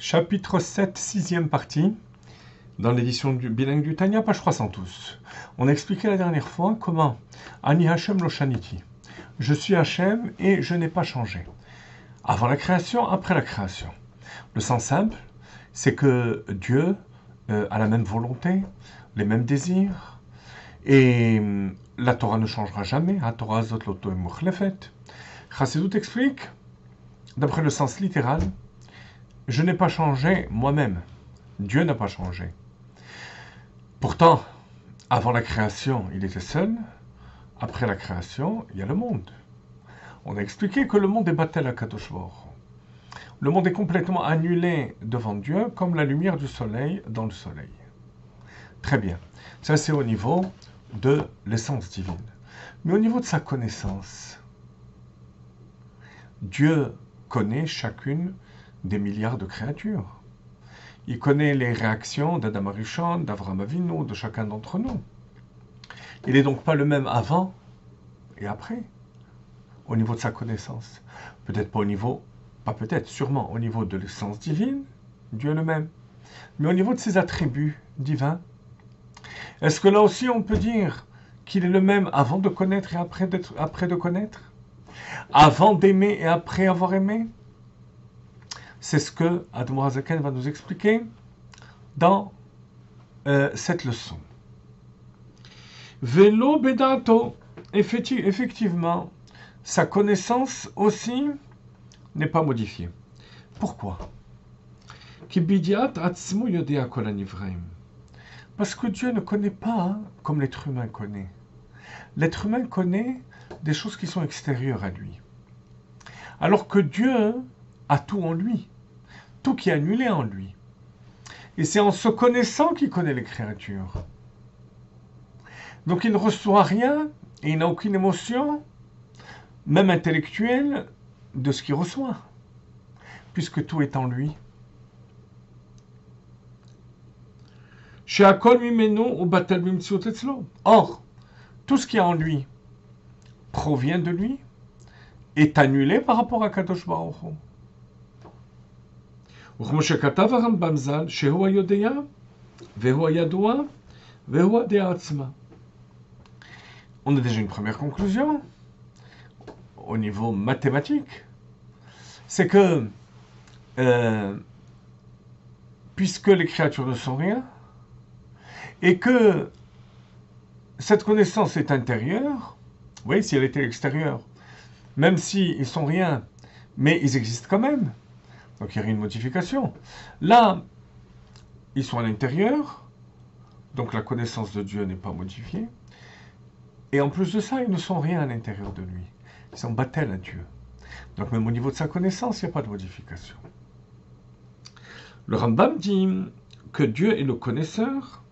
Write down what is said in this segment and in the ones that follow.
Chapitre 7, sixième partie, dans l'édition bilingue du Tanya, page 312. On a expliqué la dernière fois comment Ani Hashem lo shaniti. Je suis Hashem et je n'ai pas changé. Avant la création, après la création. Le sens simple, c'est que Dieu a la même volonté, les mêmes désirs, et la Torah ne changera jamais. La Torah zot loto mukhlefet. Chassidut explique, d'après le sens littéral, je n'ai pas changé moi-même. Dieu n'a pas changé. Pourtant, avant la création, il était seul. Après la création, il y a le monde. On a expliqué que le monde est Batel HaKadosh Baruch Hu. Le monde est complètement annulé devant Dieu, comme la lumière du soleil dans le soleil. Très bien. Ça, c'est au niveau de l'essence divine. Mais au niveau de sa connaissance, Dieu connaît chacune des milliards de créatures. Il connaît les réactions d'Adam Arishon, d'Avraham Avinu, de chacun d'entre nous. Il n'est donc pas le même avant et après, au niveau de sa connaissance. Peut-être pas au niveau, pas peut-être, sûrement au niveau de l'essence divine, Dieu est le même. Mais au niveau de ses attributs divins, est-ce que là aussi on peut dire qu'il est le même avant de connaître et après de connaître? Avant d'aimer et après avoir aimé? C'est ce que Admor HaZaken va nous expliquer dans cette leçon. Velo bedato, effectivement, sa connaissance aussi n'est pas modifiée. Pourquoi? Parce que Dieu ne connaît pas comme l'être humain connaît. L'être humain connaît des choses qui sont extérieures à lui. Alors que Dieu a tout en lui, tout qui est annulé en lui. Et c'est en se connaissant qu'il connaît les créatures. Donc il ne reçoit rien et il n'a aucune émotion, même intellectuelle, de ce qu'il reçoit, puisque tout est en lui. Or, tout ce qui est en lui provient de lui, est annulé par rapport à Kadosh Baruch Hu. On a déjà une première conclusion au niveau mathématique, c'est que puisque les créatures ne sont rien et que cette connaissance est intérieure, vous voyez, si elle était extérieure, même s'ils ne sont rien, mais ils existent quand même, donc il y a une modification. Là, ils sont à l'intérieur, donc la connaissance de Dieu n'est pas modifiée. Et en plus de ça, ils ne sont rien à l'intérieur de lui. Ils sont battels à Dieu. Donc même au niveau de sa connaissance, il n'y a pas de modification. Le Rambam dit que Dieu est le connaisseur,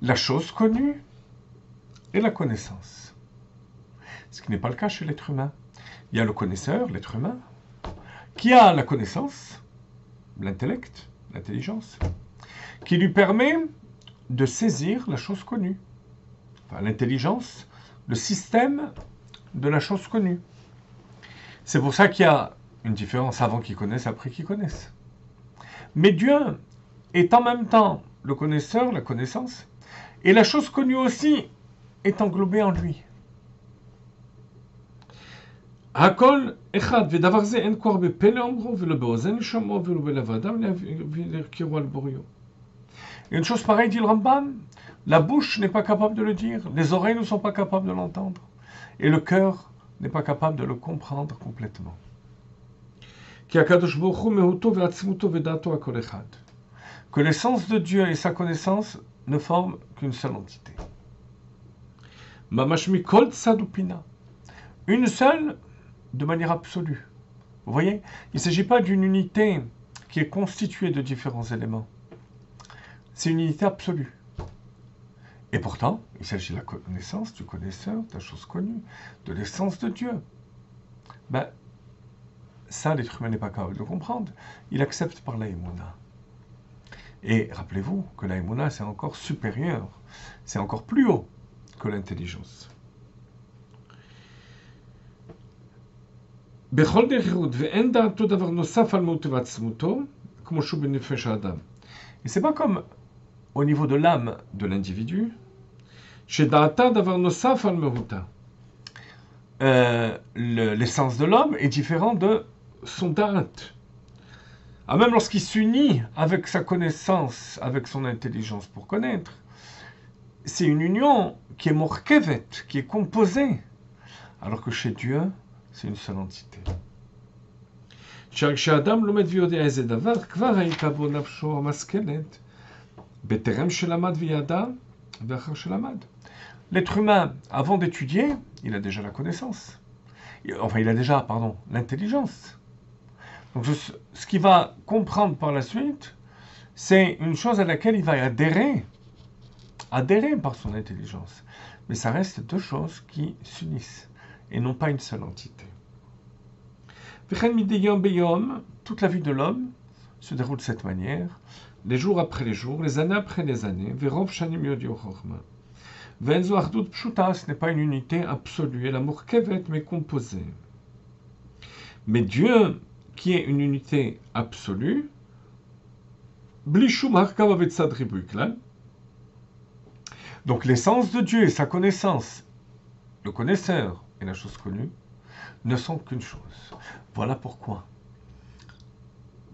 la chose connue et la connaissance. Ce qui n'est pas le cas chez l'être humain. Il y a le connaisseur, l'être humain, qui a la connaissance, l'intellect, l'intelligence, qui lui permet de saisir la chose connue. Enfin, l'intelligence, le système de la chose connue. C'est pour ça qu'il y a une différence avant qu'ils connaissent, après qu'ils connaissent. Mais Dieu est en même temps le connaisseur, la connaissance, et la chose connue aussi est englobée en lui. הכל אחד, ודבר זה אין כוח בפה לאומרו, ולא באוזן לשמעו, ולא בלב האדם להכירו על בוריו. Une chose pareille, dit le Rambam, la bouche n'est pas capable de le dire, les oreilles ne sont pas capables de l'entendre, et le cœur n'est pas capable de le comprendre complètement. Que l'essence de Dieu et sa connaissance ne forment qu'une seule entité. Une seule de manière absolue. Vous voyez, il ne s'agit pas d'une unité qui est constituée de différents éléments. C'est une unité absolue. Et pourtant, il s'agit de la connaissance du connaisseur, de la chose connue, de l'essence de Dieu. Ben, ça, l'être humain n'est pas capable de comprendre. Il accepte par la Emouna. Et rappelez-vous que la Emouna, c'est encore supérieur, c'est encore plus haut que l'intelligence. Kmoshu benefesh Adam. Et c'est pas comme au niveau de l'âme de l'individu, chez Da'ata d'avoir nosaf al meruta. L'essence de l'homme est différente de son da'at. Ah, même lorsqu'il s'unit avec sa connaissance, avec son intelligence pour connaître, c'est une union qui est morkevet, qui est composée. Alors que chez Dieu, c'est une seule entité. כשאדם לומד ויודע איזה דבר, כבר הייתה בו נפשו המשכלת, בטרם שלמד וידע, ואחר שלמד. L'être humain, avant d'étudier, il a déjà la connaissance. Enfin, il a déjà, pardon, l'intelligence. Donc, ce qu'il va comprendre par la suite, c'est une chose à laquelle il va adhérer par son intelligence. Mais ça reste deux choses qui s'unissent, et non pas une seule entité. Toute la vie de l'homme se déroule de cette manière, les jours après les jours, les années après les années. Ce n'est pas une unité absolue, l'amour kevet, mais composée. Mais Dieu, qui est une unité absolue, donc l'essence de Dieu et sa connaissance, le connaisseur et la chose connue, ne sont qu'une chose. Voilà pourquoi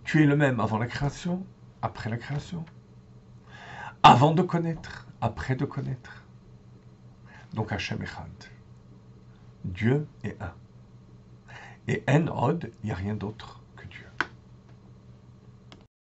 tu es le même avant la création, après la création, avant de connaître, après de connaître. Donc Hachem Echad. Dieu est un. Et En Od, il n'y a rien d'autre.